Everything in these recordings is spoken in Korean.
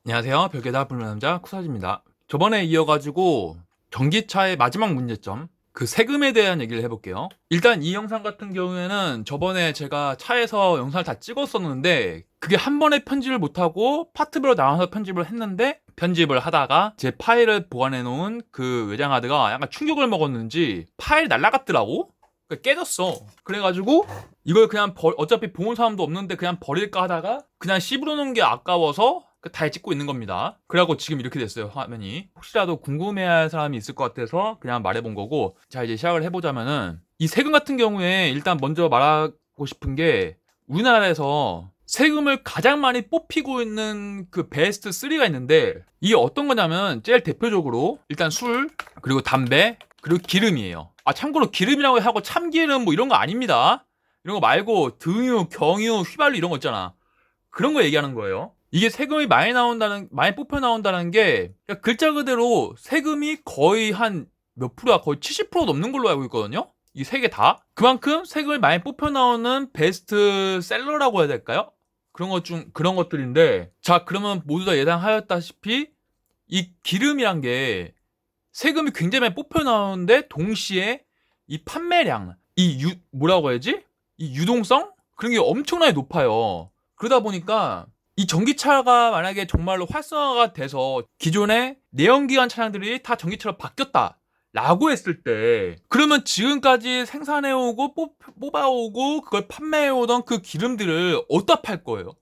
안녕하세요. 별개다 불는 남자 쿠사지입니다. 저번에 이어가지고 전기차의 마지막 문제점, 그 세금에 대한 얘기를 해볼게요. 일단 이 영상 같은 경우에는 저번에 제가 차에서 영상을 다 찍었었는데 그게 한 번에 편집을 못하고 파트별로 나눠서 편집을 했는데, 편집을 하다가 제 파일을 보관해 놓은 그 외장하드가 약간 충격을 먹었는지 파일이 날아갔더라고. 깨졌어. 그래가지고 이걸 그냥 어차피 보는 사람도 없는데 그냥 버릴까 하다가 그냥 씹으러 놓은 게 아까워서 다 찍고 있는 겁니다. 그래갖고 지금 이렇게 됐어요, 화면이. 혹시라도 궁금해할 사람이 있을 것 같아서 그냥 말해본 거고. 자, 이제 시작을 해보자면은 이 세금 같은 경우에 일단 먼저 말하고 싶은 게, 우리나라에서 세금을 가장 많이 뽑히고 있는 그 베스트 3가 있는데, 이게 어떤 거냐면 제일 대표적으로 일단 술, 그리고 담배, 그리고 기름이에요. 아, 참고로 기름이라고 하고 참기름 뭐 이런 거 아닙니다. 이런 거 말고 등유, 경유, 휘발유 이런 거 있잖아. 그런 거 얘기하는 거예요. 이게 세금이 많이 뽑혀 나온다는 게, 그러니까 글자 그대로 세금이 거의 한 몇 프로야? 거의 70% 넘는 걸로 알고 있거든요? 이 세 개 다. 그만큼 세금이 많이 뽑혀 나오는 베스트 셀러라고 해야 될까요? 그런 것들인데, 자, 그러면 모두 다 예상하였다시피 이 기름이란 게 세금이 굉장히 많이 뽑혀 나오는데 동시에 이 판매량, 뭐라고 해야지? 이 유동성? 그런 게 엄청나게 높아요. 그러다 보니까 이 전기차가 만약에 정말로 활성화가 돼서 기존의 내연기관 차량들이 다 전기차로 바뀌었다 라고 했을 때, 그러면 지금까지 생산해오고 뽑아오고 그걸 판매해오던 그 기름들을 어디다 팔 거예요?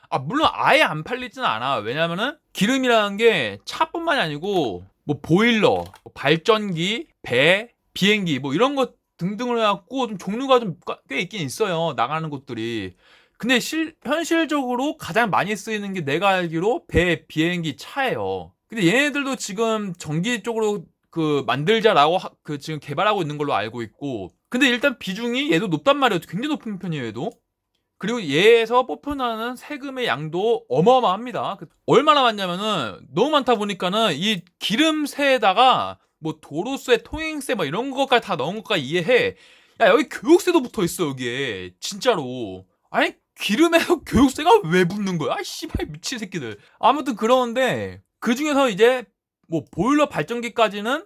아, 물론 아예 안 팔리지는 않아. 왜냐면은 기름이라는 게 차뿐만이 아니고 뭐 보일러, 뭐 발전기, 배, 비행기 뭐 이런 것 등등을 해갖고 좀 종류가 좀 꽤 있긴 있어요, 나가는 곳들이. 근데 현실적으로 가장 많이 쓰이는 게 내가 알기로 배, 비행기, 차예요. 근데 얘네들도 지금 전기 쪽으로 그 만들자라고 그 지금 개발하고 있는 걸로 알고 있고, 근데 일단 비중이 얘도 높단 말이에요. 굉장히 높은 편이에요, 얘도. 그리고 얘에서 뽑혀나는 세금의 양도 어마어마합니다. 얼마나 많냐면은 너무 많다 보니까는 이 기름세에다가 뭐 도로세, 통행세 막 이런 것까지 다 넣은 것까지 이해해. 야, 여기 교육세도 붙어 있어, 여기에. 진짜로. 아니, 기름에서 교육세가 왜 붙는 거야? 아, 씨발, 미친 새끼들. 아무튼 그러는데 그 중에서 이제 뭐 보일러 발전기까지는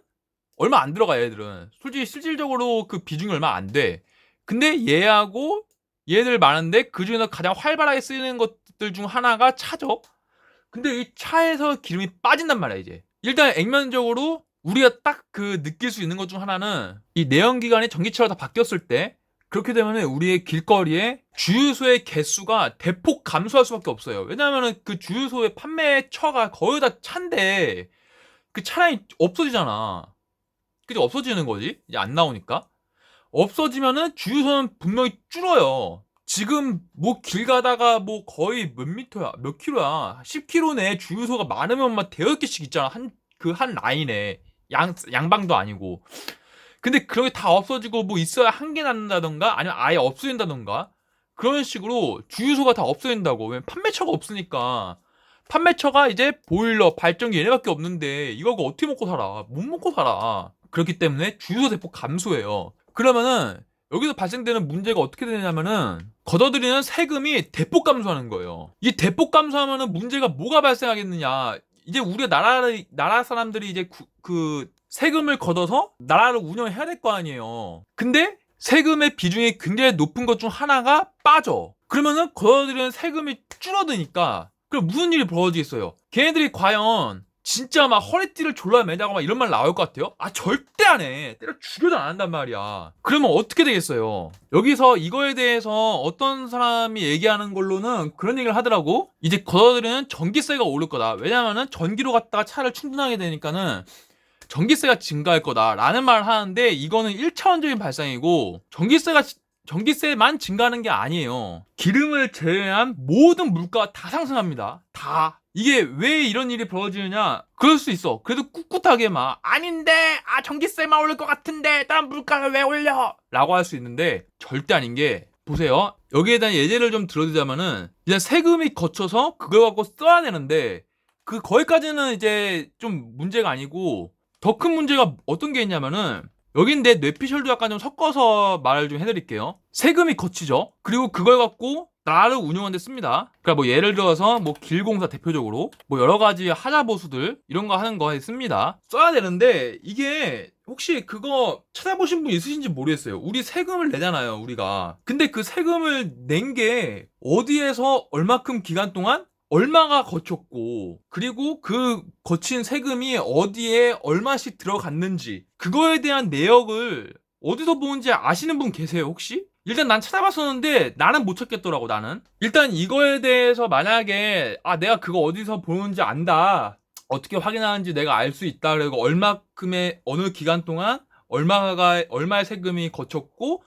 얼마 안 들어가, 얘들은. 솔직히 실질적으로 그 비중이 얼마 안 돼. 근데 얘하고 얘들 많은데 그 중에서 가장 활발하게 쓰이는 것들 중 하나가 차죠. 근데 이 차에서 기름이 빠진단 말이야, 이제. 일단 액면적으로 우리가 딱 그 느낄 수 있는 것 중 하나는, 이 내연기관이 전기차로 다 바뀌었을 때 그렇게 되면 우리의 길거리에 주유소의 개수가 대폭 감소할 수밖에 없어요. 왜냐하면 그 주유소의 판매처가 거의 다 차인데 그 차량이 없어지잖아. 그게 없어지는 거지, 이제 안 나오니까. 없어지면은 주유소는 분명히 줄어요. 지금 뭐 길 가다가 뭐 거의 몇 미터야, 몇 킬로야, 10km 내 주유소가 많으면 막 대여 개씩 있잖아. 한 라인에. 양방도 아니고. 근데 그런 게 다 없어지고 뭐 있어야 한 개 남는다던가 아니면 아예 없어진다던가 그런 식으로 주유소가 다 없어진다고. 왜? 판매처가 없으니까. 판매처가 이제 보일러, 발전기 얘네밖에 없는데 이거 어떻게 먹고 살아? 못 먹고 살아. 그렇기 때문에 주유소 대폭 감소해요. 그러면은 여기서 발생되는 문제가 어떻게 되냐면은, 걷어들이는 세금이 대폭 감소하는 거예요. 이 대폭 감소하면은 문제가 뭐가 발생하겠느냐? 이제 우리가 나라 사람들이 이제 그 세금을 걷어서 나라를 운영해야 될 거 아니에요. 근데 세금의 비중이 굉장히 높은 것 중 하나가 빠져. 그러면은 걷어들이는 세금이 줄어드니까, 그럼 무슨 일이 벌어지겠어요? 걔네들이 과연 진짜 막 허리띠를 졸라 매자고 막 이런 말 나올 것 같아요? 아, 절대 안 해. 때려 죽여도 안 한단 말이야. 그러면 어떻게 되겠어요? 여기서 이거에 대해서 어떤 사람이 얘기하는 걸로는 그런 얘기를 하더라고. 이제 걷어들이는 전기세가 오를 거다. 왜냐면은 전기로 갖다가 차를 충전하게 되니까는 전기세가 증가할 거다라는 말을 하는데, 이거는 1차원적인 발상이고, 전기세만 증가하는 게 아니에요. 기름을 제외한 모든 물가가 다 상승합니다. 다. 이게 왜 이런 일이 벌어지느냐? 그럴 수 있어. 그래도 꿋꿋하게 막 아닌데, 전기세만 오를 것 같은데 다른 물가를 왜 올려? 라고 할 수 있는데, 절대 아닌 게, 보세요. 여기에 대한 예제를 좀 들어드자면은, 이제 세금이 거쳐서 그걸 갖고 써야 되는데, 거기까지는 이제 좀 문제가 아니고, 더 큰 문제가 어떤 게 있냐면은, 여긴 내 뇌피셜도 약간 좀 섞어서 말을 좀 해드릴게요. 세금이 거치죠. 그리고 그걸 갖고 나를 운영하는 데 씁니다. 그러니까 뭐 예를 들어서 뭐 길공사 대표적으로 뭐 여러 가지 하자보수들 이런 거 하는 거에 씁니다. 써야 되는데 이게 혹시 그거 찾아보신 분 있으신지 모르겠어요. 우리 세금을 내잖아요, 우리가. 근데 그 세금을 낸 게 어디에서 얼마큼 기간 동안 얼마가 거쳤고, 그리고 그 거친 세금이 어디에 얼마씩 들어갔는지, 그거에 대한 내역을 어디서 보는지 아시는 분 계세요, 혹시? 일단 난 찾아봤었는데 나는 못 찾겠더라고. 나는 일단 이거에 대해서 만약에 내가 그거 어디서 보는지 안다, 어떻게 확인하는지 내가 알 수 있다, 그리고 얼마큼의 어느 기간 동안 얼마의 세금이 거쳤고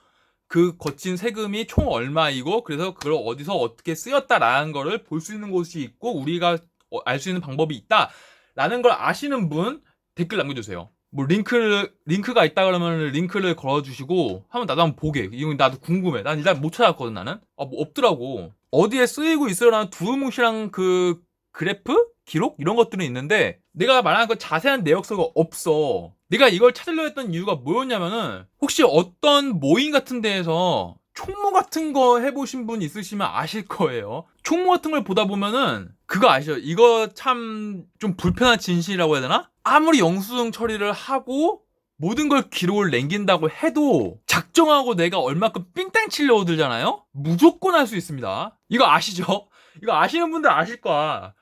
그 거친 세금이 총 얼마이고, 그래서 그걸 어디서 어떻게 쓰였다라는 거를 볼 수 있는 곳이 있고 우리가 알 수 있는 방법이 있다라는 걸 아시는 분 댓글 남겨주세요. 뭐 링크가 있다 그러면 링크를 걸어주시고 한번 나도 한번 보게. 이거 나도 궁금해. 난 일단 못 찾았거든. 나는 뭐 없더라고. 어디에 쓰이고 있어라는 두루뭉실한 그 그래프? 기록? 이런 것들은 있는데 내가 말하는 그 자세한 내역서가 없어. 내가 이걸 찾으려 했던 이유가 뭐였냐면은, 혹시 어떤 모임 같은 데에서 총무 같은 거 해보신 분 있으시면 아실 거예요. 총무 같은 걸 보다 보면은 그거 아시죠? 이거 참 좀 불편한 진실이라고 해야 되나? 아무리 영수증 처리를 하고 모든 걸 기록을 남긴다고 해도 작정하고 내가 얼마큼 삥땅 치려고 들잖아요? 무조건 할 수 있습니다. 이거 아시죠? 이거 아시는 분들 아실 거야.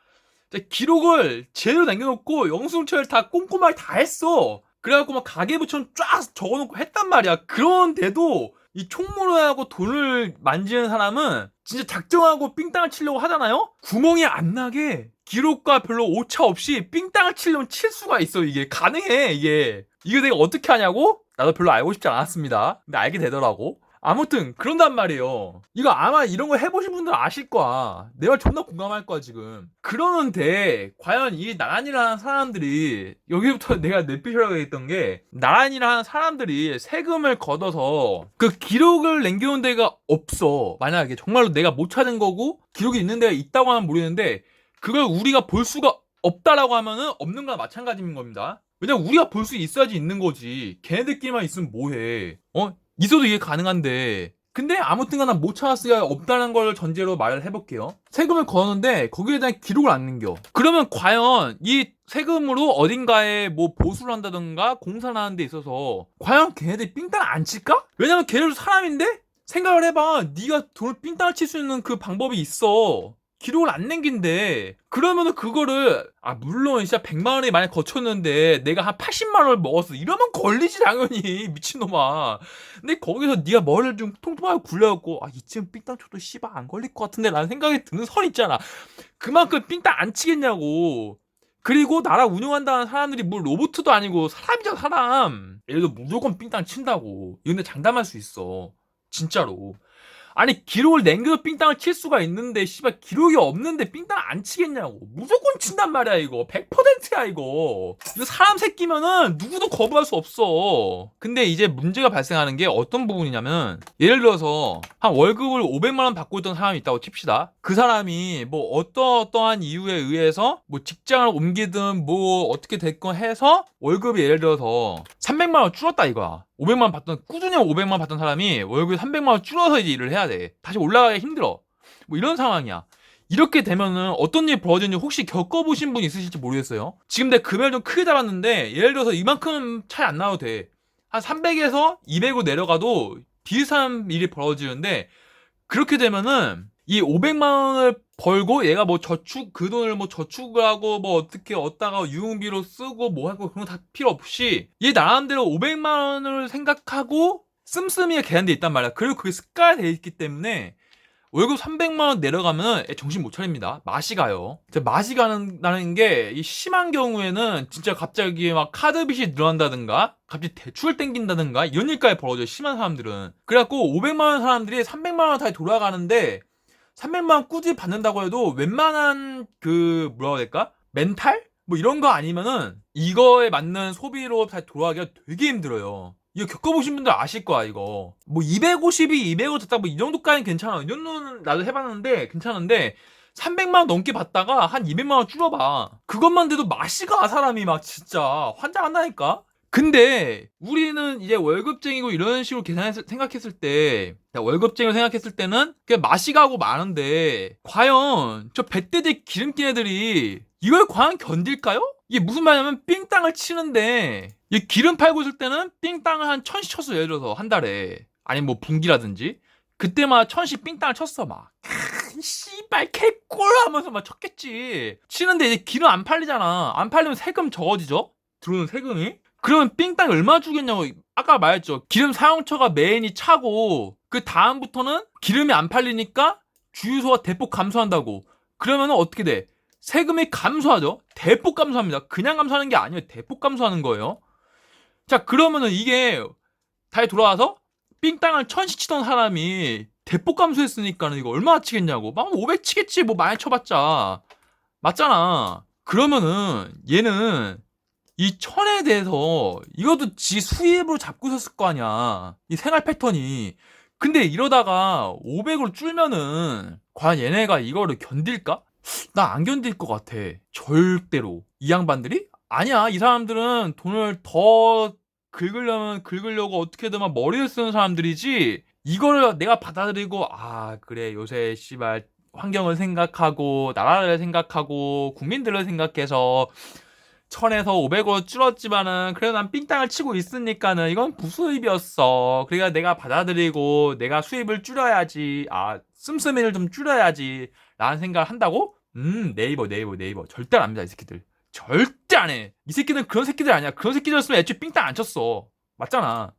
기록을 제대로 남겨놓고 영수증 처리를 다 꼼꼼하게 다 했어. 그래갖고 막 가계부처럼 쫙 적어놓고 했단 말이야. 그런데도 이 총무하고 돈을 만지는 사람은 진짜 작정하고 삥땅을 치려고 하잖아요? 구멍이 안 나게 기록과 별로 오차 없이 삥땅을 치려면 칠 수가 있어. 이게 가능해. 이게 내가 어떻게 하냐고? 나도 별로 알고 싶지 않았습니다. 근데 알게 되더라고. 아무튼 그런단 말이에요. 이거 아마 이런 거 해보신 분들 아실 거야. 내 말 존나 공감할 거야 지금. 그러는데 과연 이 나란히를 하는 사람들이, 여기부터 내가 내피셜하게 했던 게, 나란히를 하는 사람들이 세금을 걷어서 그 기록을 남겨놓은 데가 없어. 만약에 정말로 내가 못 찾은 거고 기록이 있는 데가 있다고 하면 모르겠는데, 그걸 우리가 볼 수가 없다라고 하면은 없는 거나 마찬가지인 겁니다. 왜냐면 우리가 볼 수 있어야지 있는 거지. 걔네들끼리만 있으면 뭐해. 있어도 이게 가능한데. 근데 아무튼 간에 못 찾았으니까 없다는 걸 전제로 말을 해볼게요. 세금을 거는데 거기에 대한 기록을 안 남겨. 그러면 과연 이 세금으로 어딘가에 뭐 보수를 한다던가 공사를 하는 데 있어서 과연 걔네들이 삥땅 안 칠까? 왜냐면 걔네도 사람인데? 생각을 해봐. 네가 돈을 삥땅을 칠 수 있는 그 방법이 있어. 기록을 안 남긴대. 그러면은 그거를, 물론 진짜 100만 원이 만약 거쳤는데 내가 한 80만 원을 먹었어, 이러면 걸리지 당연히. 미친놈아. 근데 거기서 네가 머리를 좀 통통하게 굴려갖고 이쯤 삥땅 쳐도 씨발 안 걸릴 것 같은데 라는 생각이 드는 선 있잖아. 그만큼 삥땅 안 치겠냐고. 그리고 나라 운영한다는 사람들이 뭐 로봇도 아니고 사람이잖아, 사람. 예를 들어 무조건 삥땅 친다고. 이런데 장담할 수 있어, 진짜로. 아니, 기록을 남겨도 삥땅을 칠 수가 있는데 씨발 기록이 없는데 삥땅 안 치겠냐고. 무조건 친단 말이야. 이거 100%야 이거 사람 새끼면은 누구도 거부할 수 없어. 근데 이제 문제가 발생하는 게 어떤 부분이냐면, 예를 들어서 한 월급을 500만 원 받고 있던 사람이 있다고 칩시다. 그 사람이 뭐 어떠한 이유에 의해서 뭐 직장을 옮기든 뭐 어떻게 됐건 해서 월급이 예를 들어서 300만 원 줄었다 이거야. 500만 원 꾸준히 500만 원 받던 사람이 월급이 300만 원 줄어서 이제 일을 해야 돼. 다시 올라가기 힘들어. 뭐 이런 상황이야. 이렇게 되면은 어떤 일이 벌어지는지 혹시 겪어보신 분 있으실지 모르겠어요. 지금 내 금액을 좀 크게 잡았는데 예를 들어서 이만큼 차이 안 나도 돼. 한 300에서 200으로 내려가도 비슷한 일이 벌어지는데, 그렇게 되면은 이 500만 원을 벌고 얘가 뭐 그 돈을 뭐 저축을 하고 뭐 어떻게 얻다가 유흥비로 쓰고 뭐 하고 그런 거 다 필요 없이 얘 나름대로 500만 원을 생각하고 씀씀이가 계산돼 있단 말이야. 그리고 그게 습관화돼 있기 때문에 월급 300만 원 내려가면 정신 못 차립니다. 맛이 가요. 맛이 가는 게 심한 경우에는 진짜 갑자기 막 카드빚이 늘어난다든가 갑자기 대출을 땡긴다든가 이런 일까지 벌어져요, 심한 사람들은. 그래갖고 500만 원 사람들이 300만 원 다시 돌아가는데, 300만 원 꾸준히 받는다고 해도 웬만한 뭐라고 해야 될까? 멘탈? 뭐 이런 거 아니면은 이거에 맞는 소비로 다시 돌아가기가 되게 힘들어요. 이거 겪어보신 분들 아실 거야, 이거. 뭐 250이 200을 줬다 뭐 이 정도까지는 괜찮아. 이 정도는 나도 해봤는데 괜찮은데, 300만 원 넘게 받다가 한 200만 원 줄여봐. 그것만 돼도 맛이 가, 사람이 막 진짜 환장한다니까? 근데 우리는 이제 월급쟁이고 이런 식으로 생각했을 때, 월급쟁이로 생각했을 때는 그냥 맛이 가고 마는데, 과연 저 배때지 기름낀 애들이 이걸 과연 견딜까요? 이게 무슨 말이냐면 삥땅을 치는데, 이 기름 팔고 있을 때는 삥땅을 한 1000씩 쳤어. 예를 들어서 한 달에. 아니 뭐 분기라든지. 그때마다 1000씩 삥땅을 쳤어 막. 씨발 개꿀 하면서 막 쳤겠지. 치는데 이제 기름 안 팔리잖아. 안 팔리면 세금 적어지죠? 들어오는 세금이. 그러면 삥땅 얼마 주겠냐고. 아까 말했죠. 기름 사용처가 메인이 차고 그 다음부터는 기름이 안 팔리니까 주유소가 대폭 감소한다고. 그러면 어떻게 돼? 세금이 감소하죠. 대폭 감소합니다. 그냥 감소하는 게 아니에요. 대폭 감소하는 거예요. 자, 그러면은 이게 다시 돌아와서 삥땅을 1000씩 치던 사람이 대폭 감소했으니까는 이거 얼마나 치겠냐고. 막 500 치겠지. 뭐 많이 쳐봤자. 맞잖아. 그러면은 얘는 이 1000에 대해서 이것도 지 수입으로 잡고 있었을 거 아니야. 이 생활 패턴이. 근데 이러다가 500으로 줄면은 과연 얘네가 이거를 견딜까? 나 안 견딜 것 같아. 절대로. 이 양반들이? 아니야. 이 사람들은 돈을 더 긁으려면 긁으려고 어떻게든 막 머리를 쓰는 사람들이지. 이거를 내가 받아들이고 아 그래 요새 씨발 환경을 생각하고 나라를 생각하고 국민들을 생각해서 1000에서 500으로 줄었지만은 그래도 난 삥땅을 치고 있으니까는 이건 부수입이었어. 그러니까 내가 받아들이고 내가 수입을 줄여야지. 아 씀씀이를 좀 줄여야지 라는 생각을 한다고? 네이버 절대 안 합니다. 이 새끼들 절대 안 해. 이 새끼는 그런 새끼들 아니야. 그런 새끼들이었으면 애초에 삥땅 안 쳤어. 맞잖아.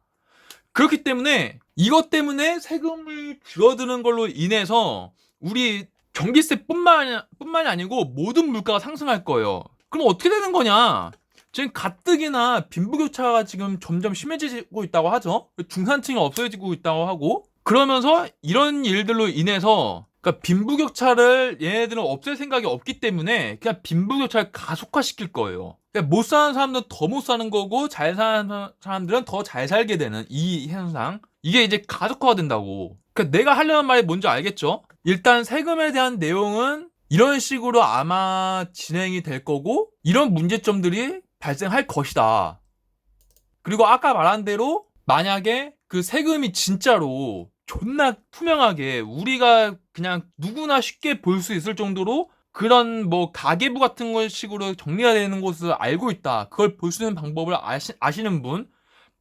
그렇기 때문에 이것 때문에 세금을 줄어드는 걸로 인해서 우리 전기세뿐만이 아니고 모든 물가가 상승할 거예요. 그럼 어떻게 되는 거냐? 지금 가뜩이나 빈부격차가 지금 점점 심해지고 있다고 하죠. 중산층이 없어지고 있다고 하고 그러면서 이런 일들로 인해서 그러니까 빈부격차를 얘네들은 없앨 생각이 없기 때문에 그냥 빈부격차를 가속화시킬 거예요. 그러니까 못 사는 사람들은 더 못 사는 거고 잘 사는 사람들은 더 잘 살게 되는 이 현상. 이게 이제 가속화가 된다고. 그러니까 내가 하려는 말이 뭔지 알겠죠? 일단 세금에 대한 내용은 이런 식으로 아마 진행이 될 거고 이런 문제점들이 발생할 것이다. 그리고 아까 말한 대로 만약에 그 세금이 진짜로 존나 투명하게 우리가 그냥 누구나 쉽게 볼 수 있을 정도로 그런 뭐 가계부 같은 걸 식으로 정리가 되는 곳을 알고 있다. 그걸 볼 수 있는 방법을 아시는 분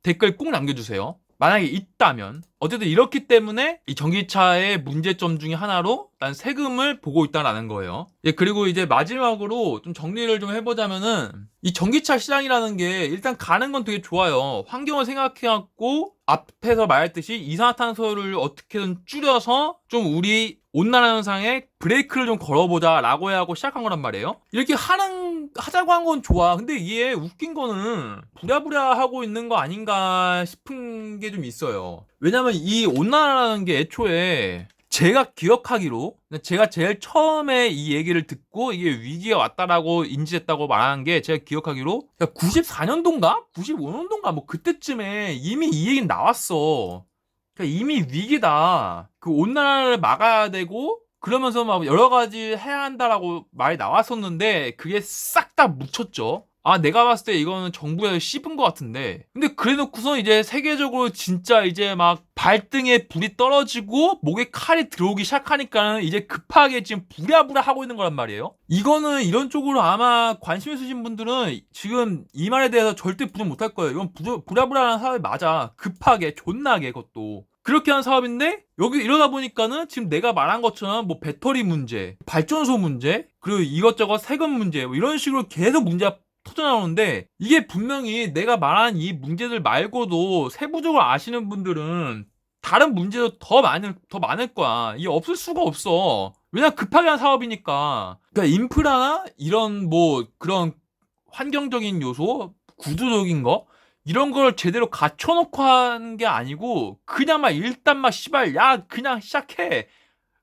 댓글 꼭 남겨주세요. 만약에 있다면 어쨌든 이렇기 때문에 이 전기차의 문제점 중에 하나로 난 세금을 보고 있다라는 거예요. 예, 그리고 이제 마지막으로 좀 정리를 좀 해보자면은 이 전기차 시장이라는 게 일단 가는 건 되게 좋아요. 환경을 생각해갖고 앞에서 말했듯이 이산화탄소를 어떻게든 줄여서 좀 우리 온난화 현상에 브레이크를 좀 걸어보자 라고 하고 시작한 거란 말이에요. 이렇게 하자고 한 건 좋아. 근데 이게 웃긴 거는 부랴부랴 하고 있는 거 아닌가 싶은 게 좀 있어요. 왜냐면 이 온난화라는 게 애초에 제가 기억하기로 제가 제일 처음에 이 얘기를 듣고 이게 위기가 왔다라고 인지했다고 말하는 게 제가 기억하기로 94년도인가? 95년도인가? 뭐 그때쯤에 이미 이 얘기는 나왔어. 그러니까 이미 위기다. 그 온난화를 막아야 되고 그러면서 막 여러 가지 해야 한다라고 말이 나왔었는데 그게 싹 다 묻혔죠. 아 내가 봤을 때 이거는 정부에서 씹은 것 같은데 근데 그래놓고서 이제 세계적으로 진짜 이제 막 발등에 불이 떨어지고 목에 칼이 들어오기 시작하니까는 이제 급하게 지금 부랴부랴 하고 있는 거란 말이에요. 이거는 이런 쪽으로 아마 관심 있으신 분들은 지금 이 말에 대해서 절대 부정 못할 거예요. 이건 부랴부랴하는 사업이 맞아. 급하게 존나게 그것도 그렇게 한 사업인데 여기 이러다 보니까는 지금 내가 말한 것처럼 뭐 배터리 문제, 발전소 문제, 그리고 이것저것 세금 문제 뭐 이런 식으로 계속 문제가 터져나오는데 이게 분명히 내가 말한 이 문제들 말고도 세부적으로 아시는 분들은 다른 문제도 더 많을 거야. 이게 없을 수가 없어. 왜냐면 급하게 한 사업이니까. 그러니까 인프라나 이런 뭐 그런 환경적인 요소, 구조적인 거 이런 걸 제대로 갖춰놓고 한 게 아니고 그냥 막 일단 막 씨발 야 그냥 시작해.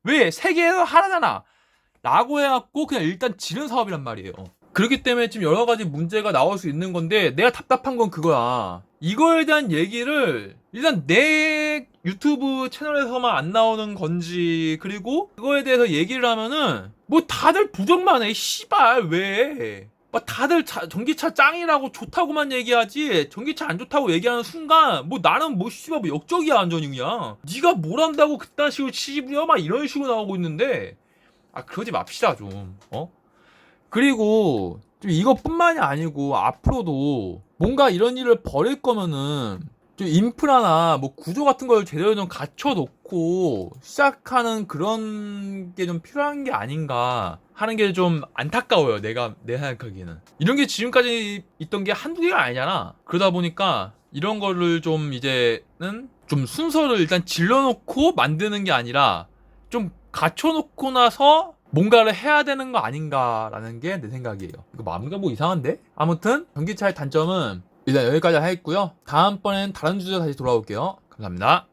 왜? 세계에서 하라잖아. 라고 해갖고 그냥 일단 지른 사업이란 말이에요. 그렇기 때문에 지금 여러 가지 문제가 나올 수 있는 건데 내가 답답한 건 그거야. 이거에 대한 얘기를 일단 내 유튜브 채널에서만 안 나오는 건지 그리고 그거에 대해서 얘기를 하면은 뭐 다들 부정만 해. 씨발 왜? 막 다들 전기차 짱이라고 좋다고만 얘기하지 전기차 안 좋다고 얘기하는 순간 뭐 나는 뭐 씨발 뭐 역적이야 완전히 그냥. 네가 뭘 안다고 그딴 식으로 치부려 막 이런 식으로 나오고 있는데 그러지 맙시다 좀. 그리고 좀 이것뿐만이 아니고 앞으로도 뭔가 이런 일을 벌일 거면은 좀 인프라나 뭐 구조 같은 걸 제대로 좀 갖춰놓고 시작하는 그런 게 좀 필요한 게 아닌가 하는 게 좀 안타까워요. 내 생각하기에는. 이런 게 지금까지 있던 게 한두 개가 아니잖아. 그러다 보니까 이런 거를 좀 이제는 좀 순서를 일단 질러놓고 만드는 게 아니라 좀 갖춰놓고 나서 뭔가를 해야 되는 거 아닌가라는 게 내 생각이에요. 이거 마음가 뭐 이상한데? 아무튼 전기차의 단점은 일단 여기까지 하겠고요. 다음번엔 다른 주제로 다시 돌아올게요. 감사합니다.